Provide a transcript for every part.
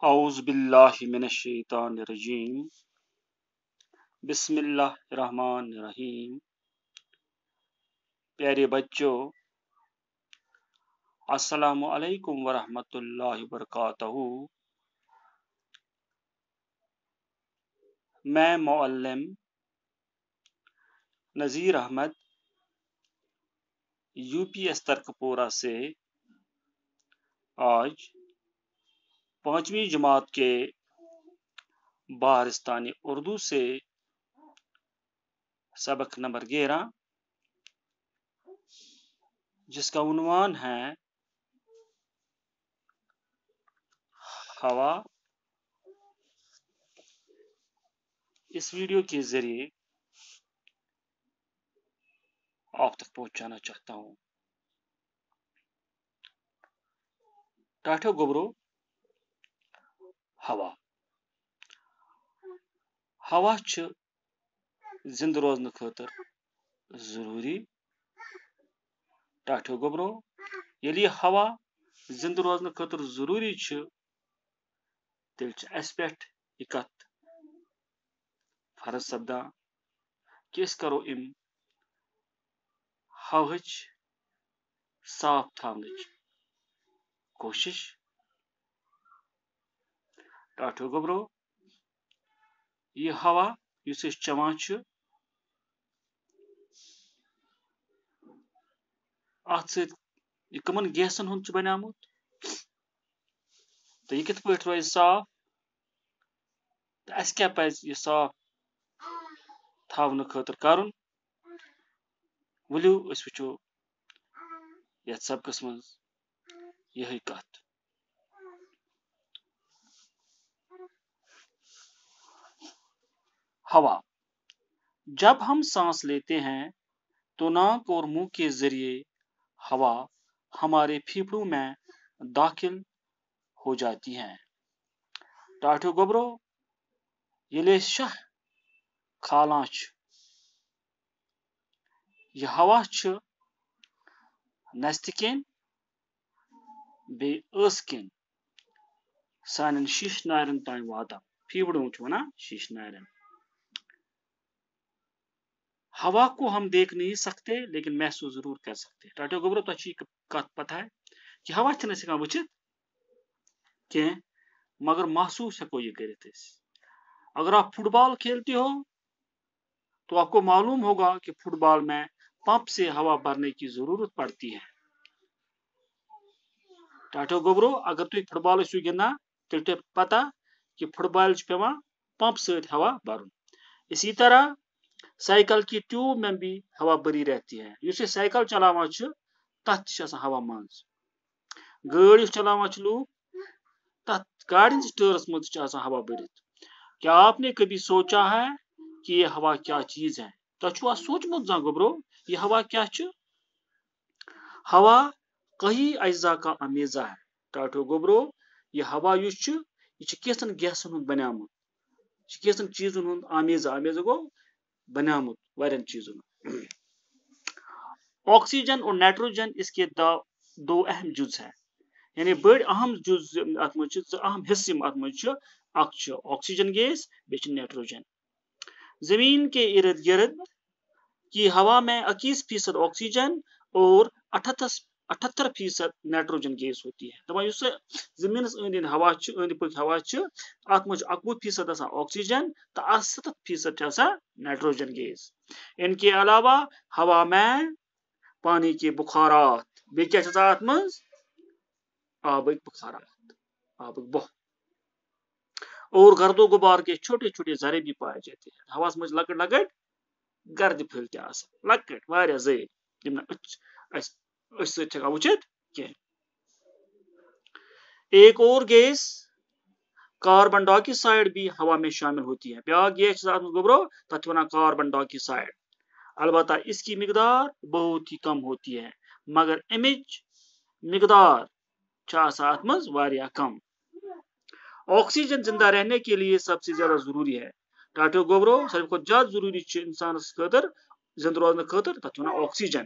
اعوذ باللہ من الشیطان الرجیم بسم اللہ الرحمن الرحیم۔ پیارے بچوں، السلام علیکم ورحمۃ اللہ وبرکاتہ۔ میں معلم Nazir Ahmad U P S Turkpora سے آج 5ویں جماعت کے بہارستانی اردو سے سبق نمبر 11 جس کا عنوان ہے ہوا، اس ویڈیو کے ذریعے آپ تک پہنچانا چاہتا ہوں۔ ٹاٹھو گبرو ہوا چھ زندہ روزن خاطر ضروری۔ ٹاٹھو گبرو یلی ہوا زندہ روزن خاطر ضروری چھ تیل چھ اس پٮ۪ٹھ یہ کتھ فرض سپدان کہ أسۍ کرو ام ہوہٕچ صاف تھاونٕچ کوشش۔ ٹاٹھو گبرو یہ ہوا یُس أسۍ چٮ۪وان چھِ اتھ سۭتۍ یہ کمن گیسن ہُنٛد چھُ بنیومُت تہٕ یہ کِتھ پٲٹھۍ روزِ صاف تہٕ اَسہِ کیٛاہ پزِ یہ صاف تھاونہٕ خٲطرٕ کرُن۔ ؤلِو أسۍ وٕچھو یتھ سبقس منٛز یہے کتھ۔ ہوا، جب ہم سانس لیتے ہیں تو ناک اور منہ کے ذریعے ہوا ہمارے پھیپھڑوں میں داخل ہو جاتی ہے۔ ٹاٹھو گبرو ییٚلہِ أسۍ شاہ کھالان چھِ یہ ہوا چھِ نستہِ کِنۍ بیٚیہِ ٲسہٕ کِنۍ سانٮ۪ن شیٖشہٕ نارٮ۪ن تام واتان۔ پھیپھڑوں چھِ ونان شیٖشہٕ نارٮ۪ن۔ ہوا کو ہم دیکھ نہیں سکتے لیکن محسوس ضرور کر سکتے۔ ٹاٹھو گبرو تۄہہِ چھِ یہِ کتھ پتہ ہے کہ ہوا چھِنہٕ أسۍ ہٮ۪کان وٕچھِتھ کینٛہہ مگر محسوس ہٮ۪کو یہ کٔرِتھ أسۍ۔ اگر آپ فٹ بال کھیلتے ہو تو آپ کو معلوم ہوگا کہ فٹ بال میں پمپ سے ہوا بھرنے کی ضرورت پڑتی ہے۔ ٹاٹھو گبرو اگر تُہۍ فٹ بال ٲسِو گِنٛدان تیٚلہِ چھِ پتہ کہ فٹ بال چھِ پیوان پمپ سۭتۍ ہوا بھرُن۔ اسی طرح سائیکل کی ٹیوب میں بھی ہوا بھری رہتی ہے۔ یُس یہ سائیکل چلاوان چھِ تتھ تہِ چھِ آسان ہوا منٛز۔ گٲڑۍ یُس چلاوان چھِ لوٗکھ تتھ گاڑِ ہٕنٛدِس ٹٲرس منٛز تہِ چھِ آسان ہوا بھرِتھ۔ کیا آپ نے کبھی سوچا ہے کہ یہ ہوا کیا چیز ہے؟ تۄہہِ چھُوا سوٗنٛچمُت زانٛہہ گوٚبرو یہ ہوا کیا چھُ؟ ہوا کئی اجزا کا امیزہ ہے۔ ٹاٹھو گوٚبرو یہ ہوا یُس چھُ یہ چھُ کینٛژن گیسن ہُنٛد بنیومُت، یہ چھُ کینٛژن چیٖزن ہُنٛد امیزہ گوٚو بنیومُت واریاہن چیٖزن ہُنٛد۔ آکسیجن اور نائٹروجن اس کے دو اہم جز ہیں، یعنی بڑی اہم جز ات منٛز چھِ زٕ اہم حصہٕ یِم ات منٛز چھِ۔ اکھ چھُ آکسیجن گیس بیٚیہِ چھُ نائٹروجن۔ زمین کے ارد گرد کی ہوا میں 21% آکسیجن اور 78% نائٹروجن گیس ہوتی ہے۔ دپان یُس زمینس أنٛدۍ أنٛدۍ ہوا چھُ، أنٛدۍ پٔکۍ ہوا چھُ اتھ منٛز چھُ 21% آسان آکسیجن تہٕ 78% چھُ آسان نائٹروجن گیس۔ ان کے علاوہ ہوا میں پانی کے بخارات، بیٚیہِ کیٛاہ چھُ آسان اتھ منٛز؟ آبٕکۍ بخارات، آبٕکۍ بۄہ اور گرد و غبار کے چھوٹے چھوٹے ذرے بھی پائے جاتے ہیں۔ ہواس منٛز لۄکٕٹۍ لۄکٕٹۍ گرد پھٔلۍ تہِ آسان، لۄکٕٹۍ واریاہ زٔرۍ یِم نہٕ أسۍ سۭتۍ چھِ ہٮ۪کان وٕچھِتھ کینٛہہ۔ ایک اور گیس کاربن ڈائی آکسائڈ بھی ہوا میں شامل ہوتی ہے۔ بیاکھ گیس چھِ اتھ منٛز گوٚبرو تتھ چھِ ونان کاربن ڈائی آکسائڈ۔ البتہ اس کی مقدار بہت ہی کم ہوتی ہے، مگر امِچ مقدار چھِ آسان اتھ منٛز واریاہ کم۔ آکسیجن زندہ رہنے کے لیے سب سے زیادہ ضروری ہے۔ ٹاٹھو گوٚبرو ساروی کھۄتہٕ زیادٕ ضروری چھُ انسانس خٲطرٕ زندہ روزنہٕ خٲطرٕ تتھ چھِ ونان آکسیجن۔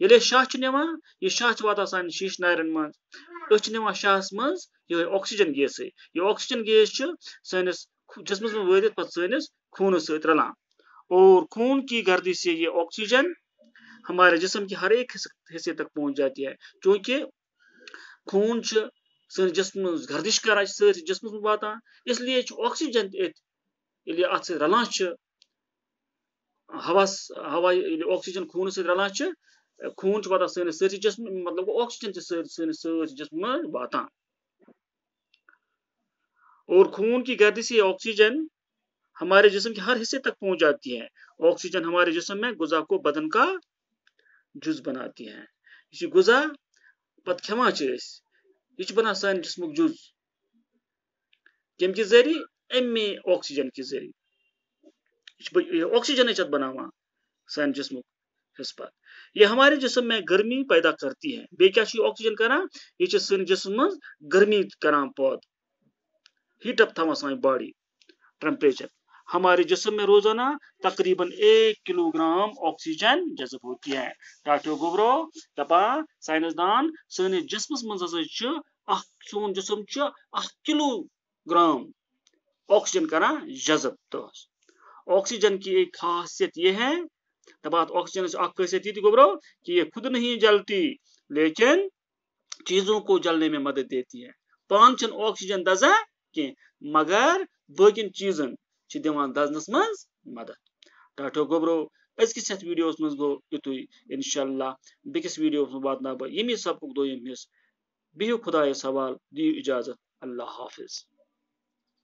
ییٚلہِ أسۍ شاہ چھِ نِوان یہِ شاہ چھِ واتان سانہِ شیٖشہٕ نارٮ۪ن منٛز أسۍ چھِ نِوان شاہَس منٛز یِہوٚے آکسیجن گیسٕے یہِ آکسیجن گیس چھُ سٲنِس جسمس منٛز وٲتِتھ پتہٕ سٲنِس خوٗنس سۭتۍ رلان اور خون کی گردی سے یہ آکسیجن ہمارے جسم کے ہر ایک حصے تک پہنچ جاتی ہے چونکہ خون چھُ سٲنِس جسمس منٛز گردش کران چھِ سٲرسٕے جسمس منٛز واتان اس لیے چھُ آکسیجن تہِ أتھۍ ییٚلہِ یہِ اتھ سۭتۍ رلان چھِ ہوا ییٚلہِ آکسیجن خوٗنس سۭتۍ رلان چھِ خوٗن چھُ واتان سٲنِس سٲرسٕے جسمس مطلب گوٚو آکسیجن تہِ سٲنِس سٲرسٕے جسمس منٛز واتان اور خون کی گردی سے آکسیجن ہمارے جسم کے ہر حصے تک پہنچ جاتی ہے آکسیجن ہمارے جسم میں غذا کو بدن کا جز بناتی ہے یہ چھُ غذا پتہٕ کھٮ۪وان چھِ أسۍ یہِ چھُ بنان سانہِ جسمُک جُز کمہِ کہِ ذٔریعہٕ اَمے آکسیجن کہِ ذٔریعہٕ آکسیجن چھِ اتھ بناوان سانہِ جسمُک حصہٕ پتہٕ یہ ہمارے جسم میں گرمی پیدا کرتی ہے بیٚیہِ کیٛاہ چھُ یہِ آکسیجن کران یہِ چھُ سٲنِس جسمس منٛز گرمی کران پٲدٕ ہیٹ اپ تھاوان سانہِ باڈی ٹیمپریچر ہمارے جسم میں روزانہ تقریباً 1 کلو گرام آکسیجن جذب ہوتی ہے ڈاکٹر گوبرو دپان سائنسدان سٲنِس جسمس منٛز ہسا چھُ سون جسم چھُ 1 کلو گرام آکسیجن کران جذب دۄہس آکسیجن کی ایک خاصیت یہ ہے دپان آکسیجن اکھ خاصیت یہ تہِ گوبرو کہ یہ خود نہیں جلتی لیکن چیزوں کو جلنے میں مدد دیتی ہے پان چھن آکسیجن دزان کینٛہہ مگر باقین چیزن چھِ دِوان دزنس منٛز مدد ڈاکٹر گوبرو أزکِس یتھ ویڈیوس منٛز گوٚو یِتُے انشاءاللہ بیٚکِس ویڈیوس منٛز واتناو بہٕ ییٚمی سبقُک دوٚیِم حصہٕ بِہِو خۄدایس حوال دِیِو اِجازت اللہ حافظ